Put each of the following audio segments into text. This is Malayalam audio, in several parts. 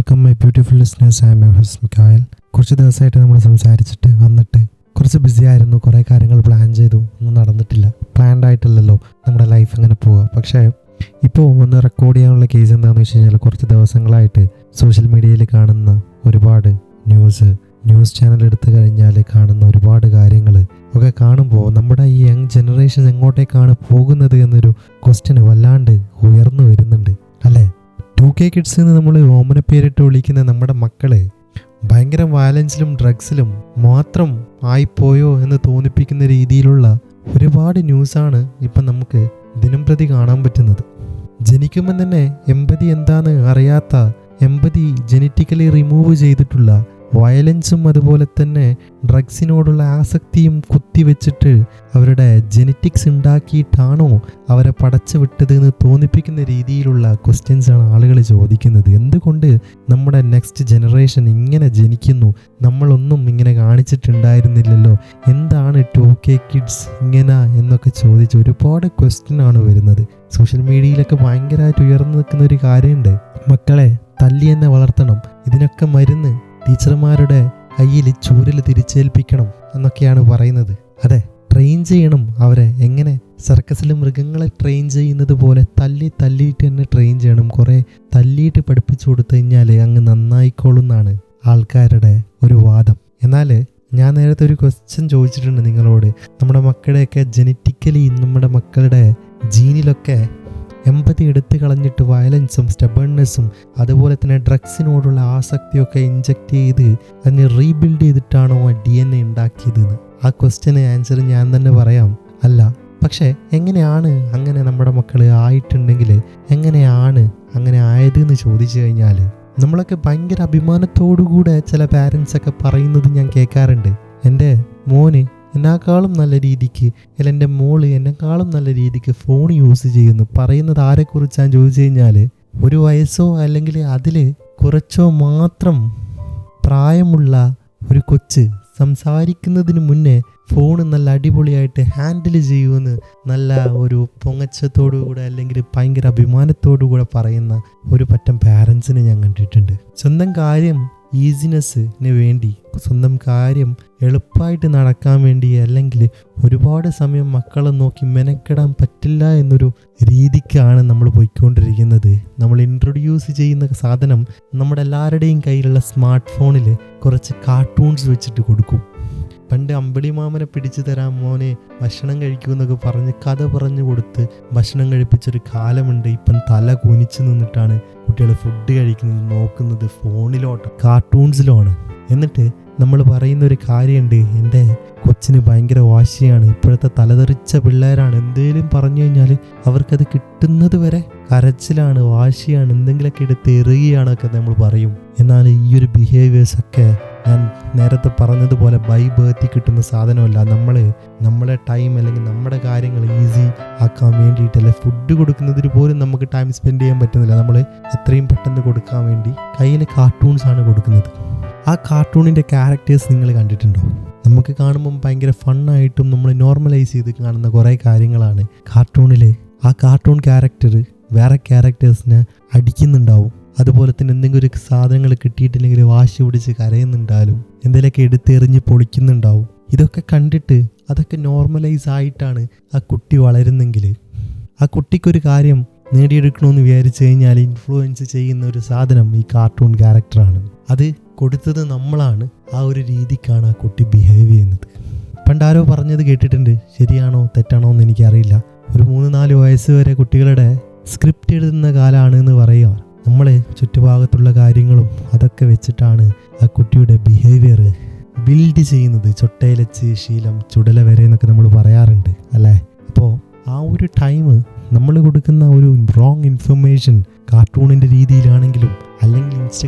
Welcome my beautiful listeners. I am your host Mikhail. കുറച്ച് ദിവസമായിട്ട് നമ്മൾ സംസാരിച്ചിട്ട് വന്നിട്ട് കുറച്ച് ബിസി ആയിരുന്നു. കുറേ കാര്യങ്ങൾ പ്ലാൻ ചെയ്തു, ഒന്നും നടന്നിട്ടില്ല. പ്ലാൻഡ് ആയിട്ടല്ലല്ലോ നമ്മുടെ ലൈഫ് ഇങ്ങനെ പോവുക. പക്ഷേ ഇപ്പോൾ ഒന്ന് റെക്കോർഡ് ചെയ്യാനുള്ള കേസ് എന്താണെന്ന് വെച്ച് കഴിഞ്ഞാൽ, കുറച്ച് ദിവസങ്ങളായിട്ട് സോഷ്യൽ മീഡിയയിൽ കാണുന്ന ഒരുപാട് ന്യൂസ് ചാനൽ എടുത്തു കഴിഞ്ഞാൽ കാണുന്ന ഒരുപാട് കാര്യങ്ങൾ ഒക്കെ കാണുമ്പോൾ നമ്മുടെ ഈ യങ് ജനറേഷൻ എങ്ങോട്ടേക്കാണ് പോകുന്നത് എന്നൊരു ക്വസ്റ്റ്യൻ വല്ലാണ്ട് ഉയർന്നു വരുന്നുണ്ട് അല്ലേ. 2K കിഡ്സ് എന്ന് നമ്മൾ ഓമന പേരിട്ട് വിളിക്കുന്ന നമ്മുടെ മക്കള് ഭയങ്കര വയലൻസിലും ഡ്രഗ്സിലും മാത്രം ആയിപ്പോയോ എന്ന് തോന്നിപ്പിക്കുന്ന രീതിയിലുള്ള ഒരുപാട് ന്യൂസാണ് ഇപ്പം നമുക്ക് ദിനം പ്രതി കാണാൻ പറ്റുന്നത്. ജനിക്കുമ്പോൾ തന്നെ എമ്പതി എന്താന്ന് അറിയാത്ത, എമ്പതി ജനറ്റിക്കലി റിമൂവ് ചെയ്തിട്ടുള്ള വയലൻസും അതുപോലെ തന്നെ ഡ്രഗ്സിനോടുള്ള ആസക്തിയും കുത്തിവെച്ചിട്ട് അവരുടെ ജെനറ്റിക്സ് ഉണ്ടാക്കിയിട്ടാണോ അവരെ പടച്ചു വിട്ടത് എന്ന് തോന്നിപ്പിക്കുന്ന രീതിയിലുള്ള ക്വസ്റ്റ്യൻസാണ് ആളുകൾ ചോദിക്കുന്നത്. എന്തുകൊണ്ട് നമ്മുടെ നെക്സ്റ്റ് ജനറേഷൻ ഇങ്ങനെ ജനിക്കുന്നു? നമ്മളൊന്നും ഇങ്ങനെ കാണിച്ചിട്ടുണ്ടായിരുന്നില്ലല്ലോ. എന്താണ് 2K കിഡ്സ് ഇങ്ങനെ എന്നൊക്കെ ചോദിച്ച് ഒരുപാട് ക്വസ്റ്റ്യനാണ് വരുന്നത്. സോഷ്യൽ മീഡിയയിലൊക്കെ ഭയങ്കരമായിട്ട് ഉയർന്നു നിൽക്കുന്ന ഒരു കാര്യമുണ്ട്, മക്കളെ തല്ലി തന്നെ വളർത്തണം, ഇതിനൊക്കെ മരുന്ന് ടീച്ചർമാരുടെ കയ്യിൽ ചൂരൽ തിരിച്ചേൽപ്പിക്കണം എന്നൊക്കെയാണ് പറയുന്നത്. അതെ, ട്രെയിൻ ചെയ്യണം അവരെ. എങ്ങനെ സർക്കസിൽ മൃഗങ്ങളെ ട്രെയിൻ ചെയ്യുന്നത് പോലെ തല്ലിയിട്ട് തന്നെ ട്രെയിൻ ചെയ്യണം. കുറേ തല്ലിയിട്ട് പഠിപ്പിച്ചു കൊടുത്തു കഴിഞ്ഞാൽ അങ്ങ് നന്നായിക്കോളുന്നാണ് ആൾക്കാരുടെ ഒരു വാദം. എന്നാൽ ഞാൻ നേരത്തെ ഒരു ക്വസ്റ്റ്യൻ ചോദിച്ചിട്ടുണ്ട് നിങ്ങളോട്. നമ്മുടെ മക്കളുടെയൊക്കെ ജനറ്റിക്കലി, നമ്മുടെ മക്കളുടെ ജീനിലൊക്കെ എമ്പതി എടുത്തു കളഞ്ഞിട്ട് വയലൻസും സ്റ്റബേൺനെസ്സും അതുപോലെ തന്നെ ഡ്രഗ്സിനോടുള്ള ആസക്തിയൊക്കെ ഇൻജക്റ്റ് ചെയ്ത് അതിനെ റീബിൽഡ് ചെയ്തിട്ടാണോ DNA ഉണ്ടാക്കിയതെന്ന് ആ ക്വസ്റ്റ്യന് ആൻസർ ഞാൻ തന്നെ പറയാം, അല്ല. പക്ഷേ എങ്ങനെയാണ് അങ്ങനെ നമ്മുടെ മക്കൾ ആയിട്ടുണ്ടെങ്കിൽ എങ്ങനെയാണ് അങ്ങനെ ആയതെന്ന് ചോദിച്ചു കഴിഞ്ഞാൽ, നമ്മളൊക്കെ ഭയങ്കര അഭിമാനത്തോടുകൂടെ ചില പാരൻസൊക്കെ പറയുന്നത് ഞാൻ കേൾക്കാറുണ്ട്. എൻ്റെ മോന് എന്നെക്കാളും നല്ല രീതിക്ക്, അല്ല എൻ്റെ മോള് എന്നെക്കാളും നല്ല രീതിക്ക് ഫോൺ യൂസ് ചെയ്യുന്നു. പറയുന്നത് ആരെക്കുറിച്ചാണ് ചോദിച്ചു കഴിഞ്ഞാൽ, ഒരു വയസ്സോ അല്ലെങ്കിൽ അതിൽ കുറച്ചോ മാത്രം പ്രായമുള്ള ഒരു കൊച്ച് സംസാരിക്കുന്നതിന് മുന്നേ ഫോൺ നല്ല അടിപൊളിയായിട്ട് ഹാൻഡിൽ ചെയ്യുമെന്ന് നല്ല ഒരു പൊങ്ങച്ചത്തോടുകൂടെ അല്ലെങ്കിൽ ഭയങ്കര അഭിമാനത്തോടുകൂടെ പറയുന്ന ഒരു പറ്റം പാരൻസിനെ ഞാൻ കണ്ടിട്ടുണ്ട്. സ്വന്തം കാര്യം ഈസിനെസ്സിന് വേണ്ടി, സ്വന്തം കാര്യം എളുപ്പമായിട്ട് നടക്കാൻ വേണ്ടി, അല്ലെങ്കിൽ ഒരുപാട് സമയം മക്കളെ നോക്കി മെനക്കെടാൻ പറ്റില്ല എന്നൊരു രീതിക്കാണ് നമ്മൾ പോയിക്കൊണ്ടിരിക്കുന്നത്. നമ്മൾ ഇൻട്രൊഡ്യൂസ് ചെയ്യുന്ന സാധനം നമ്മുടെ എല്ലാവരുടെയും കയ്യിലുള്ള സ്മാർട്ട് ഫോണിൽ കുറച്ച് കാർട്ടൂൺസ് വെച്ചിട്ട് കൊടുക്കും. പണ്ട് അമ്പിളി മാമനെ പിടിച്ചു തരാൻ മോനെ ഭക്ഷണം കഴിക്കുമെന്നൊക്കെ പറഞ്ഞ് കഥ പറഞ്ഞു കൊടുത്ത് ഭക്ഷണം കഴിപ്പിച്ചൊരു കാലമുണ്ട്. ഇപ്പം തല കുനിച്ച് നിന്നിട്ടാണ് കുട്ടികൾ ഫുഡ് കഴിക്കുന്നത്, നോക്കുന്നത് ഫോണിലോട്ട്, കാർട്ടൂൺസിലുമാണ്. എന്നിട്ട് നമ്മൾ പറയുന്ന ഒരു കാര്യമുണ്ട്, എൻ്റെ കൊച്ചിന് ഭയങ്കര വാശിയാണ്, ഇപ്പോഴത്തെ തലതെറിച്ച പിള്ളേരാണ്, എന്തേലും പറഞ്ഞു കഴിഞ്ഞാൽ അവർക്കത് കിട്ടുന്നത് വരെ കരച്ചിലാണ്, വാശിയാണ്, എന്തെങ്കിലുമൊക്കെ എടുത്ത് എറിയുകയാണൊക്കെ നമ്മൾ പറയും. എന്നാൽ ഈ ഒരു ബിഹേവിയേഴ്സൊക്കെ ഞാൻ നേരത്തെ പറഞ്ഞതുപോലെ ബൈ ബർത്തിൽ കിട്ടുന്ന സാധനമല്ല. നമ്മളെ ടൈം അല്ലെങ്കിൽ നമ്മുടെ കാര്യങ്ങൾ ഈസി ആക്കാൻ വേണ്ടിയിട്ടല്ല, ഫുഡ് കൊടുക്കുന്നതിന് പോലും നമുക്ക് ടൈം സ്പെൻഡ് ചെയ്യാൻ പറ്റുന്നില്ല. നമ്മൾ എത്രയും പെട്ടെന്ന് കൊടുക്കാൻ വേണ്ടി കയ്യിൽ കാർട്ടൂൺസാണ് കൊടുക്കുന്നത്. ആ കാർട്ടൂണിൻ്റെ ക്യാരക്ടേഴ്സ് നിങ്ങൾ കണ്ടിട്ടുണ്ടോ? നമുക്ക് കാണുമ്പം ഭയങ്കര ഫണ്ണായിട്ടും നമ്മൾ നോർമലൈസ് ചെയ്ത് കാണുന്ന കുറേ കാര്യങ്ങളാണ് കാർട്ടൂണിൽ. ആ കാർട്ടൂൺ ക്യാരക്ടർ വേറെ ക്യാരക്ടേഴ്സിനെ അടിക്കുന്നുണ്ടാവും. അതുപോലെ തന്നെ എന്തെങ്കിലും ഒരു സാധനങ്ങൾ കിട്ടിയിട്ടില്ലെങ്കിൽ വാശി പിടിച്ച് കരയുന്നുണ്ടാവും, എന്തെങ്കിലുമൊക്കെ എടുത്തെറിഞ്ഞ് പൊളിക്കുന്നുണ്ടാവും. ഇതൊക്കെ കണ്ടിട്ട് അതൊക്കെ നോർമലൈസ് ആയിട്ടാണ് ആ കുട്ടി വളരുന്നെങ്കിൽ, ആ കുട്ടിക്കൊരു കാര്യം നേടിയെടുക്കണമെന്ന് വിചാരിച്ചു കഴിഞ്ഞാൽ ഇൻഫ്ലുവൻസ് ചെയ്യുന്ന ഒരു സാധനം ഈ കാർട്ടൂൺ ക്യാരക്ടറാണ്. അത് കൊടുത്തത് നമ്മളാണ്. ആ ഒരു രീതിക്കാണ് ആ കുട്ടി ബിഹേവ് ചെയ്യുന്നത്. പണ്ടാരോ പറഞ്ഞത് കേട്ടിട്ടുണ്ട്, ശരിയാണോ തെറ്റാണോ എന്ന് എനിക്കറിയില്ല. ഒരു 3-4 വയസ്സ് വരെ കുട്ടികളുടെ സ്ക്രിപ്റ്റ് എഴുതുന്ന കാലമാണ് എന്ന് പറയുക. നമ്മളെ ചുറ്റുഭാഗത്തുള്ള കാര്യങ്ങളും അതൊക്കെ വെച്ചിട്ടാണ് ആ കുട്ടിയുടെ ബിഹേവിയർ ബിൽഡ് ചെയ്യുന്നത്. ചൊട്ടയിലച്ച് ശീലം ചുടല വരെ എന്നൊക്കെ നമ്മൾ പറയാറുണ്ട് അല്ലേ. അപ്പോൾ ആ ഒരു ടൈം നമ്മൾ കൊടുക്കുന്ന ഒരു റോങ് ഇൻഫർമേഷൻ കാർട്ടൂണിൻ്റെ രീതിയിലാണെങ്കിലും, അല്ലെങ്കിൽ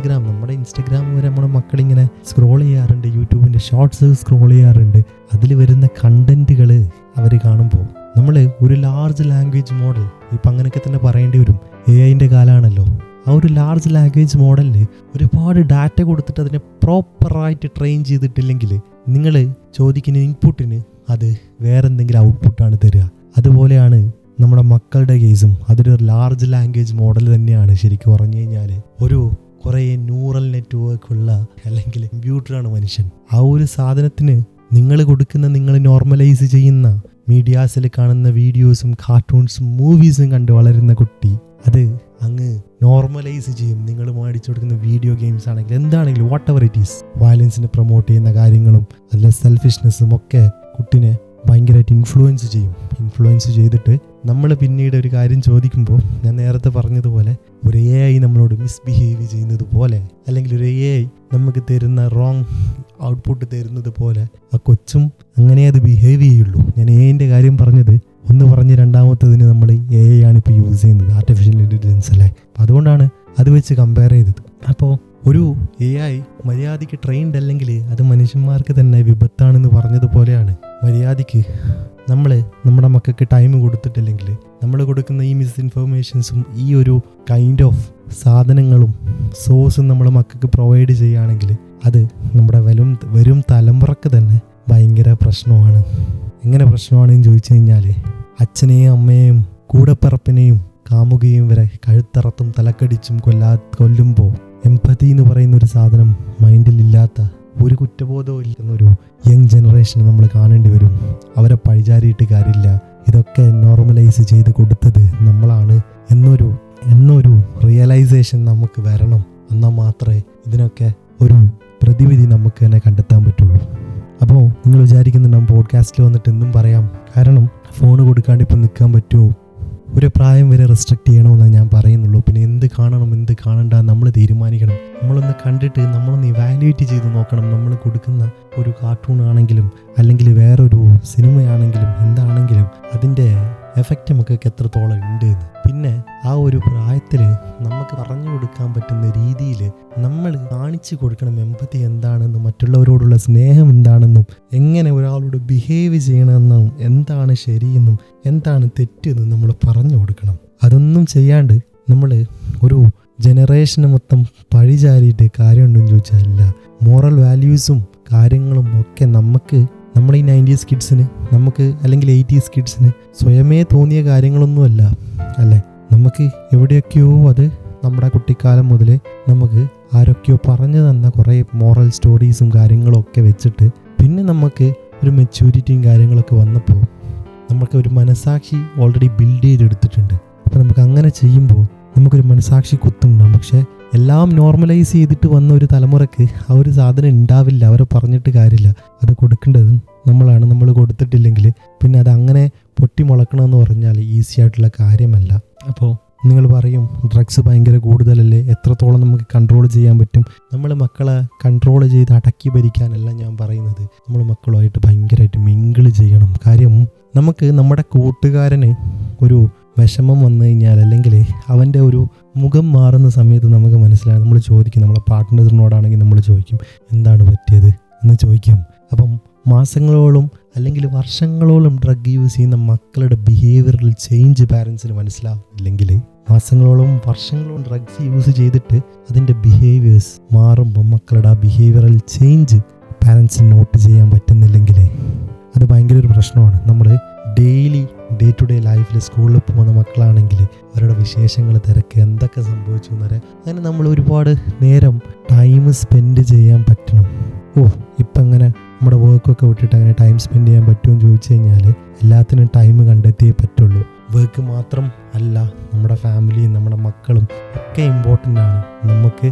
നമ്മുടെ ഇൻസ്റ്റഗ്രാം വരെ നമ്മുടെ മക്കളിങ്ങനെ സ്ക്രോൾ ചെയ്യാറുണ്ട്, യൂട്യൂബിൻ്റെ ഷോർട്സ് സ്ക്രോൾ ചെയ്യാറുണ്ട്. അതിൽ വരുന്ന കണ്ടൻറ്റുകൾ അവർ കാണുമ്പോൾ നമ്മൾ ഒരു ലാർജ് ലാംഗ്വേജ് മോഡൽ, ഇപ്പം അങ്ങനെയൊക്കെ തന്നെ പറയേണ്ടി വരും, AI കാലമാണല്ലോ. ആ ഒരു ലാർജ് ലാംഗ്വേജ് മോഡലിന് ഒരുപാട് ഡാറ്റ കൊടുത്തിട്ട് അതിനെ പ്രോപ്പറായിട്ട് ട്രെയിൻ ചെയ്തിട്ടില്ലെങ്കിൽ നിങ്ങൾ ചോദിക്കുന്ന ഇൻപുട്ടിന് അത് വേറെ എന്തെങ്കിലും ഔട്ട്പുട്ടാണ് തരിക. അതുപോലെയാണ് നമ്മുടെ മക്കളുടെ കേസും. അതൊരു ലാർജ് ലാംഗ്വേജ് മോഡൽ തന്നെയാണ് ശരിക്കും പറഞ്ഞു കഴിഞ്ഞാൽ. കുറേ ന്യൂറൽ നെറ്റ്വർക്കുള്ള അല്ലെങ്കിൽ കമ്പ്യൂട്ടറാണ് മനുഷ്യൻ. ആ ഒരു സാധനത്തിന് നിങ്ങൾ കൊടുക്കുന്ന, നിങ്ങൾ നോർമലൈസ് ചെയ്യുന്ന മീഡിയാസിൽ കാണുന്ന വീഡിയോസും കാർട്ടൂൺസും മൂവീസും കണ്ട് വളരുന്ന കുട്ടി അത് അങ്ങ് നോർമലൈസ് ചെയ്യും. നിങ്ങൾ മേടിച്ചു കൊടുക്കുന്ന വീഡിയോ ഗെയിംസ് ആണെങ്കിലും എന്താണെങ്കിലും വാട്ട് എവർ ഇറ്റ് ഈസ്, വയലൻസിനെ പ്രൊമോട്ട് ചെയ്യുന്ന കാര്യങ്ങളും അതിലെ സെൽഫിഷ്നെസ്സും ഒക്കെ കുട്ടിനെ ഭയങ്കരമായിട്ട് ഇൻഫ്ലുവൻസ് ചെയ്തിട്ട് നമ്മൾ പിന്നീട് ഒരു കാര്യം ചോദിക്കുമ്പോൾ ഞാൻ നേരത്തെ പറഞ്ഞതുപോലെ ഒരു AI നമ്മളോട് മിസ്ബിഹേവ് ചെയ്യുന്നത് പോലെ, അല്ലെങ്കിൽ ഒരു AI നമുക്ക് തരുന്ന റോങ് ഔട്ട്പുട്ട് തരുന്നത് പോലെ ആ കൊച്ചും അങ്ങനെ അത് ബിഹേവ് ചെയ്യുള്ളൂ. ഞാൻ AI കാര്യം പറഞ്ഞത് ഒന്ന് പറഞ്ഞ് രണ്ടാമത്തതിന് നമ്മൾ AI ആണിപ്പോൾ യൂസ് ചെയ്യുന്നത്, ആർട്ടിഫിഷ്യൽ ഇൻ്റലിജൻസ് അല്ലേ. അപ്പോൾ അതുകൊണ്ടാണ് അത് വെച്ച് കമ്പയർ ചെയ്തത്. അപ്പോൾ ഒരു AI മര്യാദയ്ക്ക് ട്രെയിൻഡ് അല്ലെങ്കിൽ അത് മനുഷ്യന്മാർക്ക് തന്നെ വിപത്താണെന്ന് പറഞ്ഞതുപോലെയാണ്. മര്യാദയ്ക്ക് നമ്മൾ നമ്മുടെ മക്കൾക്ക് ടൈം കൊടുത്തിട്ടില്ലെങ്കിൽ, നമ്മൾ കൊടുക്കുന്ന ഈ മിസ്ഇൻഫർമേഷൻസും ഈ ഒരു കൈൻഡ് ഓഫ് സാധനങ്ങളും സോഴ്സും നമ്മൾ മക്കൾക്ക് പ്രൊവൈഡ് ചെയ്യുകയാണെങ്കിൽ അത് നമ്മുടെ വരും തലമുറക്ക് തന്നെ ഭയങ്കര പ്രശ്നമാണ്. എങ്ങനെ പ്രശ്നമാണെന്ന് ചോദിച്ചു കഴിഞ്ഞാൽ, അച്ഛനെയും അമ്മയെയും കൂടപ്പിറപ്പിനെയും കാമുകയും വരെ കഴുത്തറത്തും തലക്കടിച്ചും കൊല്ലുമ്പോൾ എംപതി എന്ന് പറയുന്ന ഒരു സാധനം മൈൻഡിലില്ലാത്ത, ഒരു കുറ്റബോധവും ഇല്ലെന്നൊരു യങ് ജനറേഷനെ നമ്മൾ കാണേണ്ടി വരും. അവരെ പഴിചാരിയിട്ട് കാര്യമില്ല, ഇതൊക്കെ നോർമലൈസ് ചെയ്ത് കൊടുത്തത് നമ്മളാണ് എന്നൊരു റിയലൈസേഷൻ നമുക്ക് വരണം. എന്നാൽ മാത്രമേ ഇതിനൊക്കെ ഒരു പ്രതിവിധി നമുക്ക് തന്നെ കണ്ടെത്താൻ പറ്റുള്ളൂ. അപ്പോൾ നിങ്ങൾ വിചാരിക്കുന്നുണ്ടാവും പോഡ്കാസ്റ്റിൽ വന്നിട്ട് എന്നും പറയാം, കാരണം ഫോൺ കൊടുക്കാണ്ട് ഇപ്പം നിൽക്കാൻ പറ്റുമോ? ഒരു പ്രായം വരെ റെസ്ട്രിക്റ്റ് ചെയ്യണമെന്നാണ് ഞാൻ പറയുന്നുള്ളൂ. പിന്നെ എന്ത് കാണണം എന്ത് കാണണ്ട നമ്മൾ തീരുമാനിക്കണം. നമ്മളൊന്ന് കണ്ടിട്ട് നമ്മളൊന്ന് ഇവാലുവേറ്റ് ചെയ്ത് നോക്കണം. നമ്മൾ കൊടുക്കുന്ന ഒരു കാർട്ടൂൺ ആണെങ്കിലും അല്ലെങ്കിൽ വേറൊരു സിനിമയാണെങ്കിലും എന്താണെങ്കിലും അതിൻ്റെ എഫക്റ്റ് നമുക്കൊക്കെ എത്രത്തോളം ഉണ്ട് എന്ന്. പിന്നെ ആ ഒരു പ്രായത്തിൽ നമുക്ക് പറഞ്ഞു കൊടുക്കാൻ പറ്റുന്ന രീതിയിൽ നമ്മൾ കാണിച്ചു കൊടുക്കണം എമ്പതി എന്താണെന്നും മറ്റുള്ളവരോടുള്ള സ്നേഹം എന്താണെന്നും എങ്ങനെ ഒരാളോട് ബിഹേവ് ചെയ്യണമെന്നും എന്താണ് ശരിയെന്നും എന്താണ് തെറ്റെന്നും നമ്മൾ പറഞ്ഞു കൊടുക്കണം. അതൊന്നും ചെയ്യാണ്ട് നമ്മൾ ഒരു ജനറേഷന് മൊത്തം പഴിചാരിയിട്ട് കാര്യമുണ്ടെന്ന് ചോദിച്ചാൽ ഇല്ല. മോറൽ വാല്യൂസും കാര്യങ്ങളും ഒക്കെ നമ്മൾ ഈ 90s കിഡ്സിന് നമുക്ക് അല്ലെങ്കിൽ 80s കിഡ്സിന് സ്വയമേ തോന്നിയ കാര്യങ്ങളൊന്നുമല്ല അല്ലേ. നമുക്ക് എവിടെയൊക്കെയോ അത് നമ്മുടെ കുട്ടിക്കാലം മുതലേ നമുക്ക് ആരൊക്കെയോ പറഞ്ഞു തന്ന കുറേ മോറൽ സ്റ്റോറീസും കാര്യങ്ങളും ഒക്കെ വെച്ചിട്ട് പിന്നെ നമുക്ക് ഒരു മെച്യൂരിറ്റിയും കാര്യങ്ങളൊക്കെ വന്നപ്പോൾ നമുക്ക് ഒരു മനസാക്ഷി ഓൾറെഡി ബിൽഡ് ചെയ്തെടുത്തിട്ടുണ്ട്. അപ്പോൾ നമുക്ക് അങ്ങനെ ചെയ്യുമ്പോൾ നമുക്കൊരു മനസാക്ഷി കുത്തുണ്ടാകും. പക്ഷേ എല്ലാം നോർമലൈസ് ചെയ്തിട്ട് വന്ന ഒരു തലമുറക്ക് ആ ഒരു സാധനം ഉണ്ടാവില്ല. അവരെ പറഞ്ഞിട്ട് കാര്യമില്ല. അത് കൊടുക്കേണ്ടതും നമ്മളാണ്. നമ്മൾ കൊടുത്തിട്ടില്ലെങ്കിൽ പിന്നെ അത് അങ്ങനെ പൊട്ടി മുളക്കണമെന്ന് പറഞ്ഞാൽ ഈസി ആയിട്ടുള്ള കാര്യമല്ല. അപ്പോൾ നിങ്ങൾ പറയും ഡ്രഗ്സ് ഭയങ്കര കൂടുതലല്ലേ, എത്രത്തോളം നമുക്ക് കൺട്രോൾ ചെയ്യാൻ പറ്റും? നമ്മൾ മക്കളെ കൺട്രോൾ ചെയ്ത് അടക്കി ഭരിക്കാനല്ല ഞാൻ പറയുന്നത്. നമ്മൾ മക്കളുമായിട്ട് ഭയങ്കരമായിട്ട് മിങ്കിൾ ചെയ്യണം. കാര്യം നമുക്ക് നമ്മുടെ കൂട്ടുകാരന് ഒരു വിഷമം വന്നു കഴിഞ്ഞാൽ അല്ലെങ്കിൽ അവൻ്റെ ഒരു മുഖം മാറുന്ന സമയത്ത് നമുക്ക് മനസ്സിലാകും. നമ്മൾ ചോദിക്കും, നമ്മളെ പാർട്ട്നറിനോടാണെങ്കിൽ നമ്മൾ ചോദിക്കും എന്താണ് പറ്റിയത് എന്ന് ചോദിക്കും. അപ്പം മാസങ്ങളോളം അല്ലെങ്കിൽ വർഷങ്ങളോളം ഡ്രഗ് യൂസ് ചെയ്യുന്ന മക്കളുടെ ബിഹേവിയറിൽ ചേഞ്ച് പാരൻസിന് മനസ്സിലാവില്ലെങ്കിൽ, മാസങ്ങളോളം വർഷങ്ങളോളം ഡ്രഗ്സ് യൂസ് ചെയ്തിട്ട് അതിൻ്റെ ബിഹേവിയേഴ്സ് മാറുമ്പോൾ മക്കളുടെ ആ ബിഹേവിയറൽ ചേഞ്ച് പാരൻസിന് നോട്ട് ചെയ്യാൻ പറ്റുന്നില്ലെങ്കിൽ അത് ഭയങ്കര ഒരു പ്രശ്നമാണ്. നമ്മൾ ഡേ ടു ഡേ ലൈഫിൽ സ്കൂളിൽ പോകുന്ന മക്കളാണെങ്കിൽ അവരുടെ വിശേഷങ്ങൾ തിരക്ക് എന്തൊക്കെ സംഭവിച്ചു എന്ന് പറയാം. അങ്ങനെ നമ്മൾ ഒരുപാട് നേരം ടൈം സ്പെൻഡ് ചെയ്യാൻ പറ്റണം. ഇപ്പം അങ്ങനെ നമ്മുടെ വർക്കൊക്കെ വിട്ടിട്ട് അങ്ങനെ ടൈം സ്പെൻഡ് ചെയ്യാൻ പറ്റുമെന്ന് ചോദിച്ചു കഴിഞ്ഞാൽ എല്ലാത്തിനും ടൈം കണ്ടെത്തിയേ പറ്റുള്ളൂ. വർക്ക് മാത്രം അല്ല, നമ്മുടെ ഫാമിലിയും നമ്മുടെ മക്കളും ഒക്കെ ഇമ്പോർട്ടൻ്റ് ആണ്. നമുക്ക്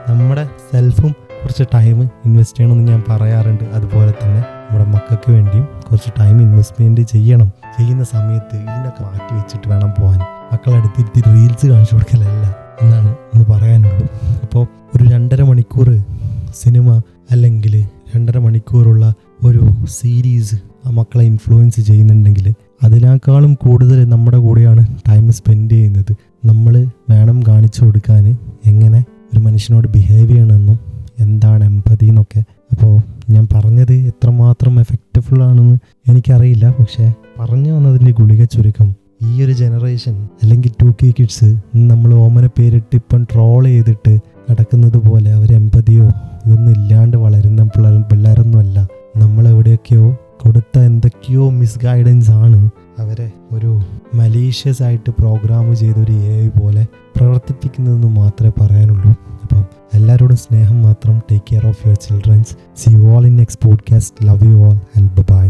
നമ്മുടെ സെൽഫും കുറച്ച് ടൈം ഇൻവെസ്റ്റ് ചെയ്യണമെന്ന് ഞാൻ പറയാറുണ്ട്. അതുപോലെ തന്നെ നമ്മുടെ മക്കൾക്ക് വേണ്ടിയും കുറച്ച് ടൈം ഇൻവെസ്റ്റ്മെൻറ്റ് ചെയ്യണം. ചെയ്യുന്ന സമയത്ത് ഇതിനൊക്കെ മാറ്റി വെച്ചിട്ട് വേണം പോകാൻ. മക്കളടുത്തിരുത്തി റീൽസ് കാണിച്ചു കൊടുക്കലല്ല എന്നാണ് ഒന്ന് പറയാനുള്ളൂ. അപ്പോൾ ഒരു 2.5 മണിക്കൂർ സിനിമ അല്ലെങ്കിൽ 2.5 മണിക്കൂറുള്ള ഒരു സീരീസ് ആ മക്കളെ ഇൻഫ്ലുവൻസ് ചെയ്യുന്നുണ്ടെങ്കിൽ അതിനേക്കാളും കൂടുതൽ നമ്മുടെ കൂടെയാണ് ടൈം സ്പെൻഡ് ചെയ്യുന്നത്. നമ്മൾ വേണം കാണിച്ചു കൊടുക്കാൻ എങ്ങനെ ഒരു മനുഷ്യനോട് ബിഹേവ് ചെയ്യണമെന്നും എന്താണ് എംപതി എന്നൊക്കെ. അപ്പോൾ ഞാൻ പറഞ്ഞത് എത്രമാത്രം എഫക്റ്റീവ് ആണെന്ന് എനിക്കറിയില്ല. പക്ഷേ പറഞ്ഞു വന്നതിൻ്റെ ഗുളിക ചുരുക്കം ഈ ഒരു ജനറേഷൻ അല്ലെങ്കിൽ 2K കിഡ്സ് നമ്മൾ ഓമന പേരിട്ട് ഇപ്പം ട്രോൾ ചെയ്തിട്ട് നടക്കുന്നത് പോലെ അവർ എംപതിയോ ഇതൊന്നും ഇല്ലാണ്ട് വളരുന്ന പിള്ളേരൊന്നുമല്ല. നമ്മളെവിടെയൊക്കെയോ കൊടുത്ത എന്തൊക്കെയോ മിസ്ഗൈഡൻസ് ആണ് അവരെ ഒരു മലീഷ്യസ് ആയിട്ട് പ്രോഗ്രാം ചെയ്തൊരു AI പോലെ പ്രവർത്തിപ്പിക്കുന്നതെന്ന് മാത്രമേ പറയാനുള്ളൂ. അപ്പം എല്ലാവരോടും സ്നേഹം മാത്രം. Take care of your childrens. See you all in next podcast. Love you all and by.